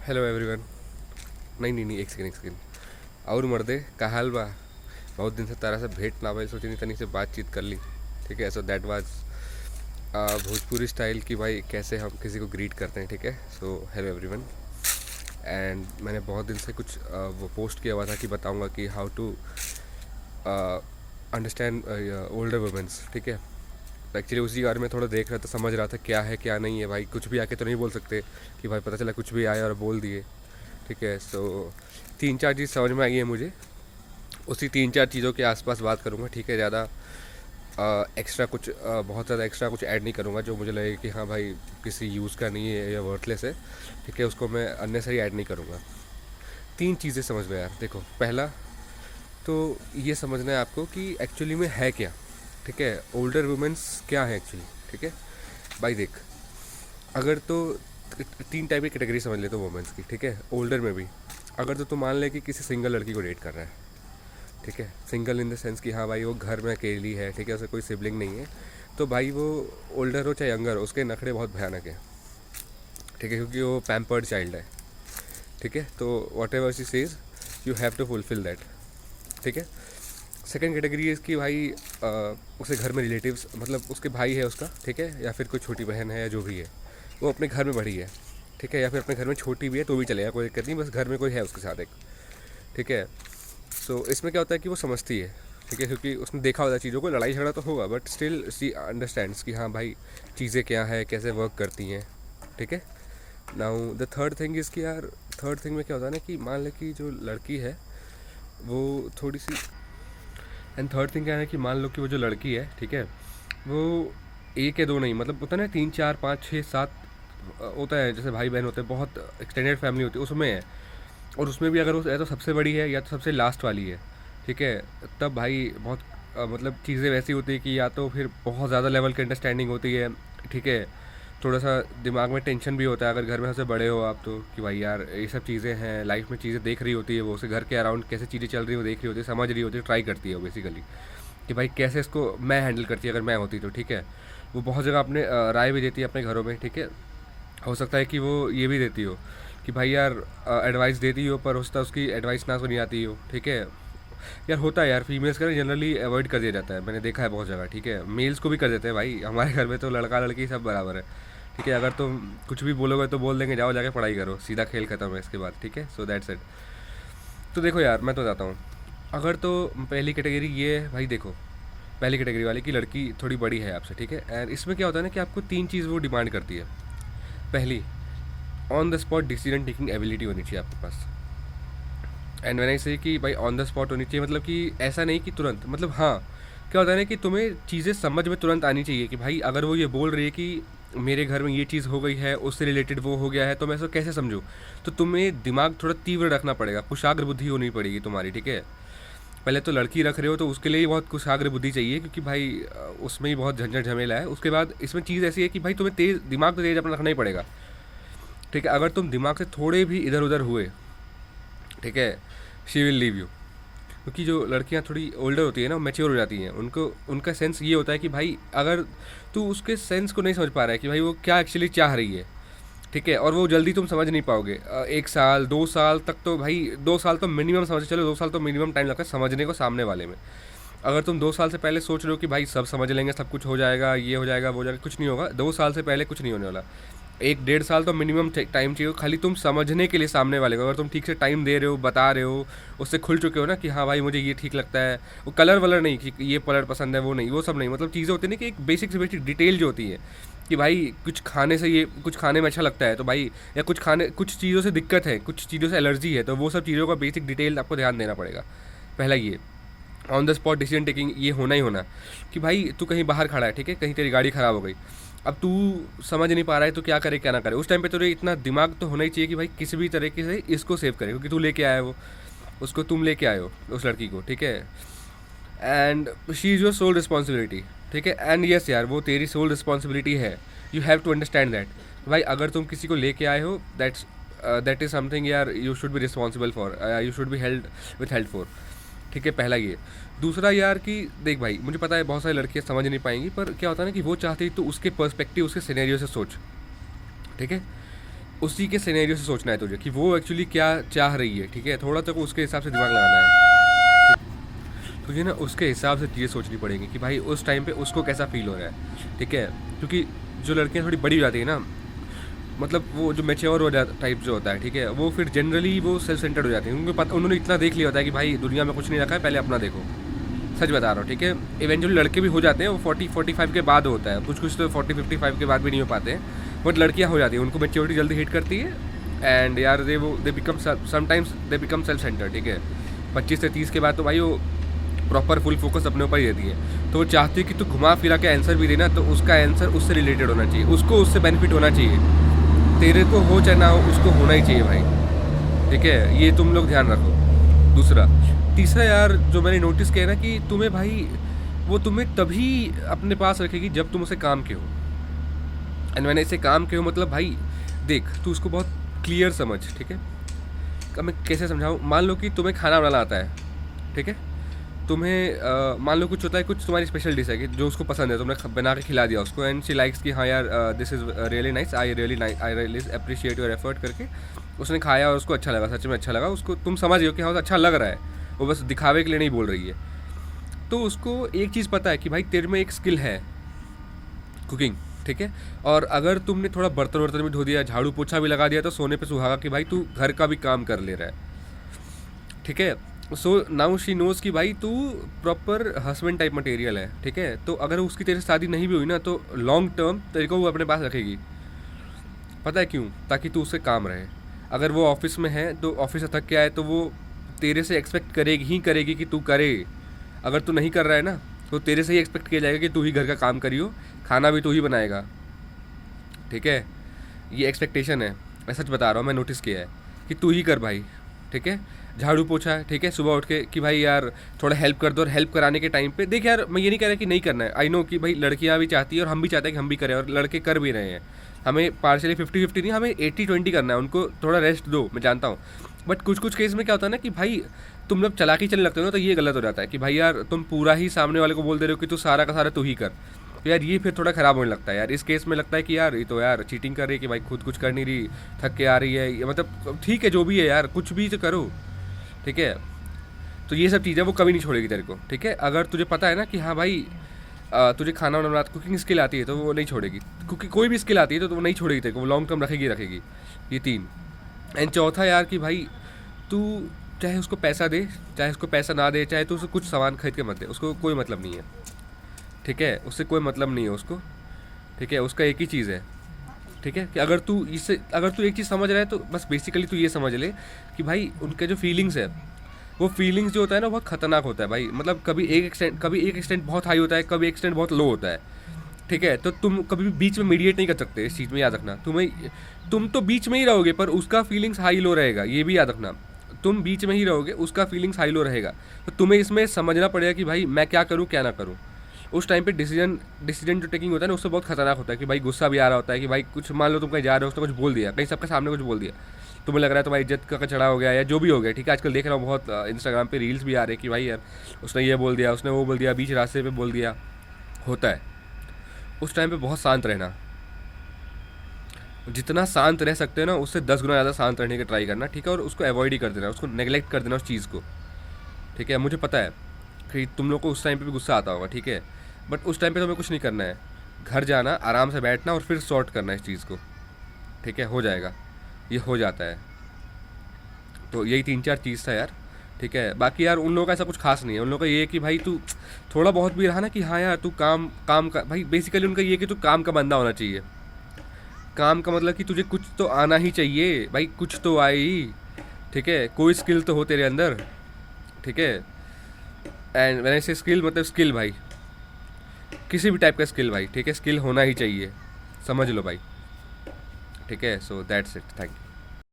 Hello everyone. नहीं नहीं नहीं, एक सेकेंड। और मर्दे का हाल बा? बहुत दिन से तारा से भेंट ना भाई, सोची नहीं तनी से बातचीत कर ली। ठीक है, so that was Bhojpuri style की भाई, कैसे हम किसी को ग्रीट करते हैं। ठीक है, सो हेलो एवरीवन। एंड मैंने बहुत दिन से कुछ वो पोस्ट किया हुआ था कि बताऊंगा कि how to understand older womens. ठीक है, एक्चुअली उसी बारे में थोड़ा देख रहा था, समझ रहा था क्या है क्या नहीं है भाई। कुछ भी आके तो नहीं बोल सकते कि भाई पता चला कुछ भी आया और बोल दिए। ठीक है, सो तीन चार चीज़ समझ में आई है मुझे, उसी तीन चार चीज़ों के आसपास बात करूँगा। ठीक है, ज़्यादा एक्स्ट्रा कुछ बहुत ज़्यादा एक्स्ट्रा कुछ ऐड नहीं करूँगा जो मुझे लगे कि हाँ भाई किसी यूज़ का नहीं है या वर्थलेस है। ठीक है, उसको मैं अननेसरी ऐड नहीं करूँगा। तीन चीज़ें समझ लो यार। देखो, पहला तो ये समझना है आपको कि एक्चुअली में है क्या। ठीक है, ओल्डर वुमेंस क्या है एक्चुअली। ठीक है भाई, देख, अगर तो तीन टाइप की कैटेगरी समझ ले तो वुमेंस की। ठीक है, ओल्डर में भी अगर तो तू मान ले कि किसी सिंगल लड़की को डेट कर रहा है। ठीक है, सिंगल इन द सेंस कि हाँ भाई वो घर में अकेली है। ठीक है, उसे कोई सिबलिंग नहीं है, तो भाई वो ओल्डर हो चाहे यंगर हो, उसके नखरे बहुत भयानक है। ठीक है, क्योंकि वो पैम्पर्ड चाइल्ड है। ठीक है, तो whatever she says you have to fulfil that. ठीक है, सेकेंड कैटेगरी है इसकी भाई, उसे घर में रिलेटिव्स, मतलब उसके भाई है उसका। ठीक है, या फिर कोई छोटी बहन है या जो भी है, वो अपने घर में बड़ी है। ठीक है, या फिर अपने घर में छोटी भी है तो भी चलेगा, कोई दिक्कत नहीं, बस घर में कोई है उसके साथ एक। ठीक है, सो इसमें क्या होता है कि वो समझती है। ठीक है, क्योंकि उसने देखा होता है चीज़ों को, लड़ाई झगड़ा तो होगा बट स्टिल सी अंडरस्टैंड्स कि हाँ भाई चीज़ें क्या है, कैसे वर्क करती हैं। ठीक है, now the third thing is कि यार, थर्ड थिंग में क्या होता है ना कि मान ले कि जो लड़की है वो थोड़ी सी, एंड थर्ड थिंग क्या है कि मान लो कि वो जो लड़की है, ठीक है, वो एक या दो नहीं, मतलब होता है ना 3 4 5 6 7 होता है, जैसे भाई बहन होते हैं, बहुत एक्सटेंडेड फैमिली होती है उसमें है। और उसमें भी अगर वो या तो सबसे बड़ी है या तो सबसे लास्ट वाली है। ठीक है, तब भाई बहुत मतलब चीज़ें वैसी होती है कि या तो फिर बहुत ज़्यादा लेवल की अंडरस्टैंडिंग होती है। ठीक है, थोड़ा सा दिमाग में टेंशन भी होता है अगर घर में सबसे बड़े हो आप, तो कि भाई यार ये सब चीज़ें हैं लाइफ में, चीज़ें देख रही होती है वो, उसे घर के अराउंड कैसे चीज़ें चल रही है वो देख रही होती है, समझ रही होती है, ट्राई करती है वो बेसिकली कि भाई कैसे इसको मैं हैंडल करती है अगर मैं होती तो। ठीक है, वो बहुत जगह अपने राय भी देती है अपने घरों में। ठीक है, हो सकता है कि वो ये भी देती हो कि भाई यार एडवाइस देती हो पर हो सकता है उसकी एडवाइस ना सुनी आती हो। ठीक है, यार होता है यार, फीमेल्स का जनरली अवॉइड कर दिया जाता है, मैंने देखा है बहुत जगह। ठीक है, मेल्स को भी कर देते हैं भाई, हमारे घर में तो लड़का लड़की सब बराबर है। ठीक है, अगर तुम कुछ भी बोलोगे तो बोल देंगे जाओ जाके पढ़ाई करो, सीधा खेल खत्म है इसके बाद। ठीक है, सो दैट्स इट। तो देखो यार, मैं तो जाता हूँ, अगर तो पहली कैटेगरी ये है भाई, देखो पहली कैटेगरी वाली की लड़की थोड़ी बड़ी है आपसे। ठीक है, एंड इसमें क्या होता है ना कि आपको तीन चीज़ वो डिमांड करती है। पहली, on the spot decision taking ability होनी चाहिए आपके पास। एंड मैंने इसे कि भाई ऑन द स्पॉट होनी चाहिए, मतलब कि ऐसा नहीं कि तुरंत, मतलब हाँ, क्या होता है ना कि तुम्हें चीज़ें समझ में तुरंत आनी चाहिए कि भाई अगर वो ये बोल रही है कि मेरे घर में ये चीज़ हो गई है, उससे रिलेटेड वो हो गया है, तो मैं इसको कैसे समझूँ। तो तुम्हें दिमाग थोड़ा तीव्र रखना पड़ेगा, कुशाग्र बुद्धि होनी पड़ेगी तुम्हारी। ठीक है, पहले तो लड़की रख रहे हो तो उसके लिए ही बहुत कुशाग्र बुद्धि चाहिए, क्योंकि भाई उसमें ही बहुत झंझट झमेला है। उसके बाद इसमें चीज़ ऐसी है कि भाई तुम्हें तेज़ दिमाग तो तेज़ अपना रखना ही पड़ेगा। ठीक है, अगर तुम दिमाग से थोड़े भी इधर उधर हुए, ठीक है, शी विल लीव यू। क्योंकि जो लड़कियां थोड़ी ओल्डर होती है ना, मैच्योर हो जाती हैं, उनको उनका सेंस ये होता है कि भाई अगर तू उसके सेंस को नहीं समझ पा रहा है कि भाई वो क्या एक्चुअली चाह रही है। ठीक है, और वो जल्दी तुम समझ नहीं पाओगे। 1 साल 2 साल तक तो भाई, 2 साल तो मिनिमम समझ चलो, 2 साल तो मिनिमम टाइम लगता है समझने को सामने वाले में। अगर तुम 2 साल से पहले सोच रहे हो कि भाई सब समझ लेंगे, सब कुछ हो जाएगा, ये हो जाएगा वो हो जाएगा, कुछ नहीं होगा। 2 साल से पहले कुछ नहीं होने वाला। 1 1.5 साल तो मिनिमम टाइम चाहिए खाली तुम समझने के लिए सामने वाले को। अगर तुम ठीक से टाइम दे रहे हो, बता रहे हो, उससे खुल चुके हो ना कि हाँ भाई मुझे ये ठीक लगता है, वो कलर वलर नहीं कि ये कलर पसंद है, वो नहीं, वो सब नहीं, मतलब चीज़ें होती है ना कि एक बेसिक से बेसिक डिटेल जो होती है कि भाई कुछ खाने से, ये कुछ खाने में अच्छा लगता है तो भाई, या कुछ खाने, कुछ चीज़ों से दिक्कत है, कुछ चीज़ों से एलर्जी है, तो वो सब चीज़ों का बेसिक डिटेल आपको ध्यान देना पड़ेगा। पहला ये on the spot decision taking, ये होना ही होना कि भाई तू कहीं बाहर खड़ा है, ठीक है, कहीं तेरी गाड़ी ख़राब हो गई, अब तू समझ नहीं पा रहा है तो क्या करे क्या ना करे। उस टाइम पे तेरे इतना दिमाग तो होना ही चाहिए कि भाई किसी भी तरीके से इसको सेव करे, क्योंकि तू लेके आया है वो, उसको तुम लेके आए हो उस लड़की को। ठीक है, and she is your sole responsibility. ठीक है, एंड यस यार, वो तेरी सोल रिस्पॉन्सिबिलिटी है, you have to understand that. भाई अगर तुम किसी को लेके आए हो, दैट इज़ समथिंग यार you should be responsible for, you should be held with held for. ठीक है, पहला ये। दूसरा यार कि देख भाई, मुझे पता है बहुत सारी लड़कियां समझ नहीं पाएंगी, पर क्या होता है ना कि वो चाहती तो उसके पर्सपेक्टिव, उसके सिनेरियो से सोच। ठीक है, उसी के सिनेरियो से सोचना है तुझे कि वो एक्चुअली क्या चाह रही है, ठीक है। थोड़ा तो उसके हिसाब से दिमाग लगाना है, तुझे ना उसके हिसाब से चीज़ें सोचनी पड़ेंगी कि भाई उस टाइम पे उसको कैसा फील हो रहा है, ठीक है। क्योंकि जो लड़कियाँ थोड़ी बड़ी हो जाती है ना, मतलब वो जो मैच्योर हो जाता टाइप जो होता है, ठीक है, वो फिर जनरली वो सेल्फ सेंटर्ड हो जाती है। उनको पता, उन्होंने इतना देख लिया होता है कि भाई दुनिया में कुछ नहीं रखा है, पहले अपना देखो। सच बता रहा हूँ, ठीक है। इवेंचुअली लड़के भी हो जाते हैं, वो 40-45 के बाद होता है, कुछ कुछ तो 40-55 के बाद भी नहीं हो पाते हैं, बट लड़कियाँ हो जाती हैं, उनको मेच्योरिटी जल्दी हिट करती है। एंड यार they become sometimes they become self centre, ठीक है। 25 से 30 के बाद तो भाई वो प्रॉपर फुल फोकस अपने ऊपर ही देती है। तो वो चाहती है कि तू घुमा फिरा के आंसर भी देना, तो उसका आंसर उससे रिलेटेड होना चाहिए, उसको उससे बेनिफिट होना चाहिए। तेरे को हो चाहे ना हो, उसको होना ही चाहिए भाई, ठीक है। ये तुम लोग ध्यान रखो। दूसरा तीसरा यार जो मैंने नोटिस किया ना कि तुम्हें भाई, वो तुम्हें तभी अपने पास रखेगी जब तुम उसे काम के हो। एंड मैंने इसे काम के हो मतलब भाई देख, तू उसको बहुत क्लियर समझ, ठीक है। अब मैं कैसे समझाऊँ, मान लो कि तुम्हें खाना बनाना आता है, ठीक है। तुम्हें मान लो कुछ होता है, कुछ तुम्हारी स्पेशल डिश है कि जो उसको पसंद है, तुमने बना के खिला दिया उसको, एंड शी लाइक्स कि हाँ यार this is really nice, I really appreciate your effort करके उसने खाया और उसको अच्छा लगा, सच में अच्छा लगा उसको, तुम समझ रहे हो कि हाँ अच्छा लग रहा है, वो बस दिखावे के लिए नहीं बोल रही है। तो उसको एक चीज़ पता है कि भाई तेरे में एक स्किल है कुकिंग, ठीक है। और अगर तुमने थोड़ा बर्तन वर्तन भी धो दिया, झाड़ू पोछा भी लगा दिया, तो सोने पे सुहागा कि भाई तू घर का भी काम कर ले रहा है, ठीक है। सो नाउ शी नोज कि भाई तू प्रॉपर हस्बैंड टाइप मटेरियल है, ठीक है। तो अगर उसकी तेरे से शादी नहीं भी हुई ना, तो लॉन्ग टर्म तेरे को वो अपने पास रखेगी। पता है क्यों? ताकि तू उससे काम रहे। अगर वो ऑफिस में है तो ऑफिस से थक के आए तो वो तेरे से एक्सपेक्ट करेगी ही करेगी कि तू करे। अगर तू नहीं कर रहा है ना, तो तेरे से ही एक्सपेक्ट किया जाएगा कि तू ही घर का काम करियो, खाना भी तू ही बनाएगा, ठीक है। ये एक्सपेक्टेशन है, मैं सच बता रहा हूँ, मैं नोटिस किया है कि तू ही कर भाई, ठीक है। झाड़ू पोछा, ठीक है, सुबह उठ के कि भाई यार थोड़ा हेल्प कर दो, और हेल्प कराने के टाइम पे देख यार, मैं ये नहीं कह रहा कि नहीं करना है, आई नो कि भाई लड़कियाँ भी चाहती है और हम भी चाहते हैं कि हम भी करें, और लड़के कर भी रहे हैं। हमें पार्शली 50-50 नहीं, हमें 80-20 करना है, उनको थोड़ा रेस्ट दो, मैं जानता हूँ। बट कुछ कुछ केस में क्या होता है ना कि भाई तुम जब चलाकी चलने लगते हो ना, तो ये गलत हो जाता है कि भाई यार तुम पूरा ही सामने वाले को बोल दे रहे हो कि तू सारा का सारा तू ही कर, तो यार ये फिर थोड़ा ख़राब होने लगता है यार। इस केस में लगता है कि यार ये तो यार चीटिंग कर रही है कि भाई खुद कुछ कर नहीं रही, थक के आ रही है, ये मतलब ठीक है जो भी है यार, कुछ भी तो करो, ठीक है। तो ये सब चीज़ें वो कभी नहीं छोड़ेगी तेरे को, ठीक है। अगर तुझे पता है ना कि हाँ भाई तुझे खाना बनाना, कुकिंग स्किल आती है, तो वो नहीं छोड़ेगी। कुकिंग कोई भी स्किल आती है तो वो नहीं छोड़ेगी तेरे को, वो लॉन्ग टर्म रखेगी। ये 3। एंड चौथा यार कि भाई तू चाहे उसको पैसा दे, चाहे उसको पैसा ना दे, चाहे तो उसको कुछ सामान खरीद के मत दे, उसको कोई मतलब नहीं है, ठीक है। उससे कोई मतलब नहीं है उसको, ठीक है। उसका एक ही चीज़ है, ठीक है, कि अगर तू एक चीज़ समझ रहा है तो बस बेसिकली तू ये समझ ले कि भाई उनके जो फीलिंग्स है, वो फीलिंग्स जो होता है ना, बहुत खतरनाक होता है भाई। मतलब कभी एक एक्सटेंट बहुत हाई होता है, कभी एक्सटेंट बहुत लो होता है, ठीक है। तो तुम कभी भी बीच में मीडिएट नहीं कर सकते, इस चीज़ में याद रखना। तुम तो बीच में ही रहोगे, पर उसका फीलिंग्स हाई लो रहेगा, ये भी याद रखना। तुम बीच में ही रहोगे, उसका फीलिंग्स हाई लो रहेगा। तो तुम्हें इसमें समझना पड़ेगा कि भाई मैं क्या करूँ क्या ना करूँ। उस टाइम पे डिसीजन जो टेकिंग होता है ना, उससे बहुत खतरनाक होता है कि भाई गुस्सा भी आ रहा होता है कि भाई कुछ मान लो तुम कहीं जा रहे हो, उसने कुछ बोल दिया, कहीं सबके सामने कुछ बोल दिया, तुम्हें लग रहा है तुम्हारी इज्जत का कचड़ा हो गया या जो भी हो गया, ठीक है। आजकल देख रहा हूँ बहुत इंस्टाग्राम पे रील्स भी आ रहे हैं कि भाई यार उसने ये बोल दिया, उसने वो बोल दिया, बीच रास्ते पे बोल दिया, होता है। उस टाइम पे बहुत शांत रहना, जितना शांत रह सकते हो ना उससे 10 गुना ज़्यादा शांत रहने का ट्राई करना, ठीक है। और उसको अवॉइड ही कर देना, उसको नेगलेक्ट कर देना उस चीज़ को, ठीक है। मुझे पता है कि तुम लोग को उस टाइम पे भी गुस्सा आता होगा, ठीक है, बट उस टाइम पे तुम्हें कुछ नहीं करना है, घर जाना, आराम से बैठना और फिर सॉर्ट करना इस चीज़ को, ठीक है। हो जाएगा, ये हो जाता है। तो यही 3-4 चीज़ था यार, ठीक है। बाकी यार उन लोगों का ऐसा कुछ खास नहीं है, उन लोगों का ये है कि भाई तू थोड़ा बहुत भी रहा ना कि हाँ यार तू काम का भाई, बेसिकली उनका ये है कि तू काम का बंदा होना चाहिए। काम का मतलब कि तुझे कुछ तो आना ही चाहिए भाई, कुछ तो आए ही, ठीक है। कोई स्किल तो हो तेरे अंदर, ठीक है। एंड मैंने से स्किल मतलब स्किल भाई, किसी भी टाइप का स्किल भाई, ठीक है, स्किल होना ही चाहिए, समझ लो भाई, ठीक है। So that's it, thank you.